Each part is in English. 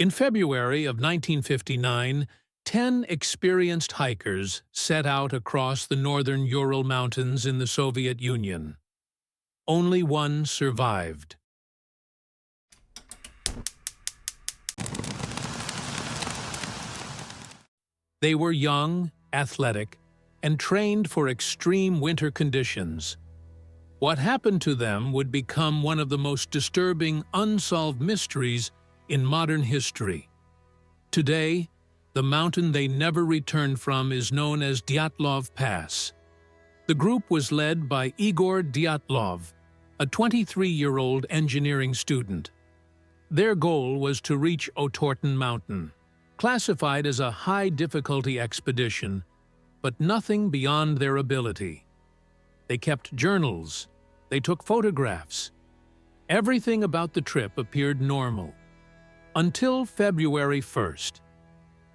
In February of 1959, 10 experienced hikers set out across the northern Ural Mountains in the Soviet Union. Only one survived. They were young, athletic, and trained for extreme winter conditions. What happened to them would become one of the most disturbing unsolved mysteries in modern history. Today, the mountain they never returned from is known as Dyatlov Pass. The group was led by Igor Dyatlov, a 23-year-old engineering student. Their goal was to reach Otorten Mountain, classified as a high-difficulty expedition, but nothing beyond their ability. They kept journals. They took photographs. Everything about the trip appeared normal. Until February 1st.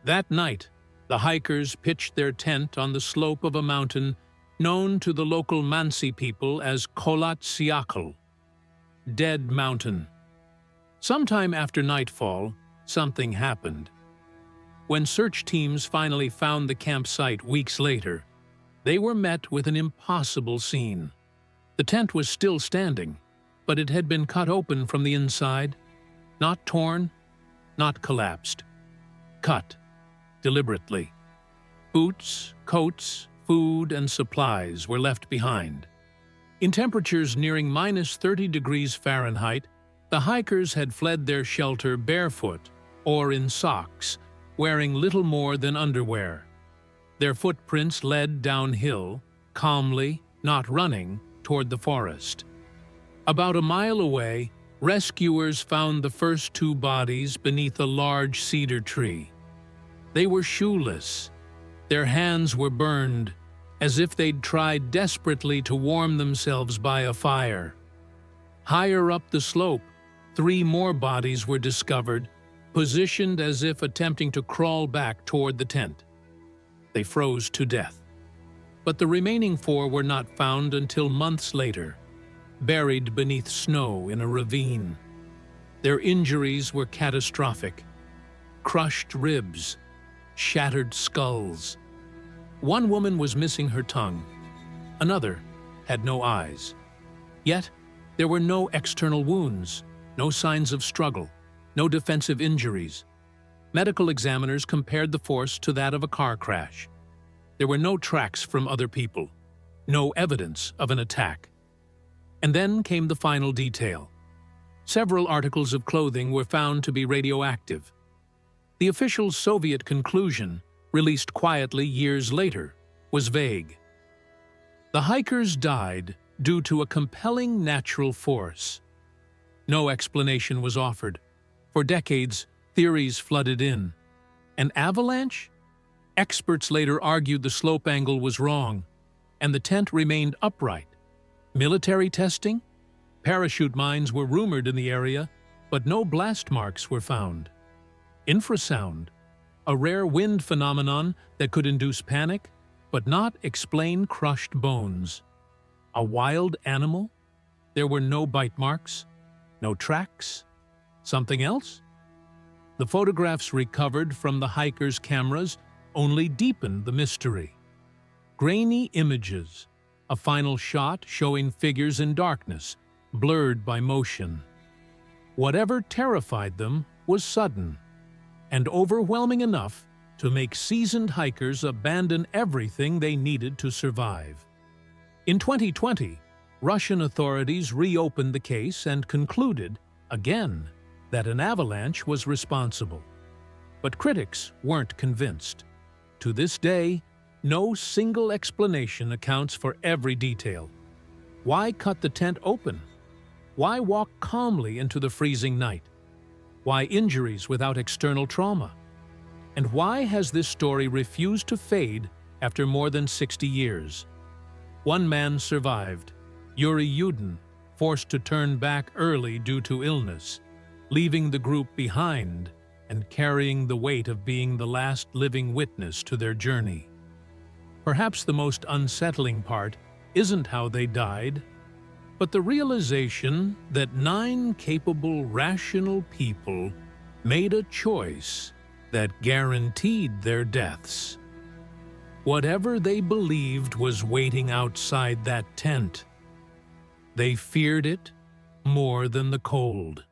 That night, the hikers pitched their tent on the slope of a mountain known to the local Mansi people as Kholat Syakhl, Dead Mountain. Sometime after nightfall, something happened. When search teams finally found the campsite weeks later, they were met with an impossible scene. The tent was still standing, but it had been cut open from the inside, not torn, not collapsed. Cut, deliberately. Boots, coats, food, and supplies were left behind. In temperatures nearing -30 degrees Fahrenheit, the hikers had fled their shelter barefoot or in socks, wearing little more than underwear. Their footprints led downhill, calmly, not running, toward the forest. About a mile away, rescuers found the first two bodies beneath a large cedar tree. They were shoeless. Their hands were burned, as if they'd tried desperately to warm themselves by a fire. Higher up the slope, 3 more bodies were discovered, positioned as if attempting to crawl back toward the tent. They froze to death. But the remaining 4 were not found until months later, buried beneath snow in a ravine. Their injuries were catastrophic. Crushed ribs, shattered skulls. One woman was missing her tongue. Another had no eyes. Yet, there were no external wounds, no signs of struggle, no defensive injuries. Medical examiners compared the force to that of a car crash. There were no tracks from other people, no evidence of an attack. And then came the final detail. Several articles of clothing were found to be radioactive. The official Soviet conclusion, released quietly years later, was vague. The hikers died due to a compelling natural force. No explanation was offered. For decades, theories flooded in. An avalanche? Experts later argued the slope angle was wrong, and the tent remained upright. Military testing? Parachute mines were rumored in the area, but no blast marks were found. Infrasound? A rare wind phenomenon that could induce panic, but not explain crushed bones. A wild animal? There were no bite marks, no tracks. Something else? The photographs recovered from the hikers' cameras only deepened the mystery. Grainy images, a final shot showing figures in darkness, blurred by motion. Whatever terrified them was sudden, and overwhelming enough to make seasoned hikers abandon everything they needed to survive. In 2020, Russian authorities reopened the case and concluded, again, that an avalanche was responsible. But critics weren't convinced. To this day, no single explanation accounts for every detail. Why cut the tent open? Why walk calmly into the freezing night? Why injuries without external trauma? And why has this story refused to fade after more than 60 years? One man survived, Yuri Yudin, forced to turn back early due to illness, leaving the group behind and carrying the weight of being the last living witness to their journey. Perhaps the most unsettling part isn't how they died, but the realization that 9 capable, rational people made a choice that guaranteed their deaths. Whatever they believed was waiting outside that tent, they feared it more than the cold.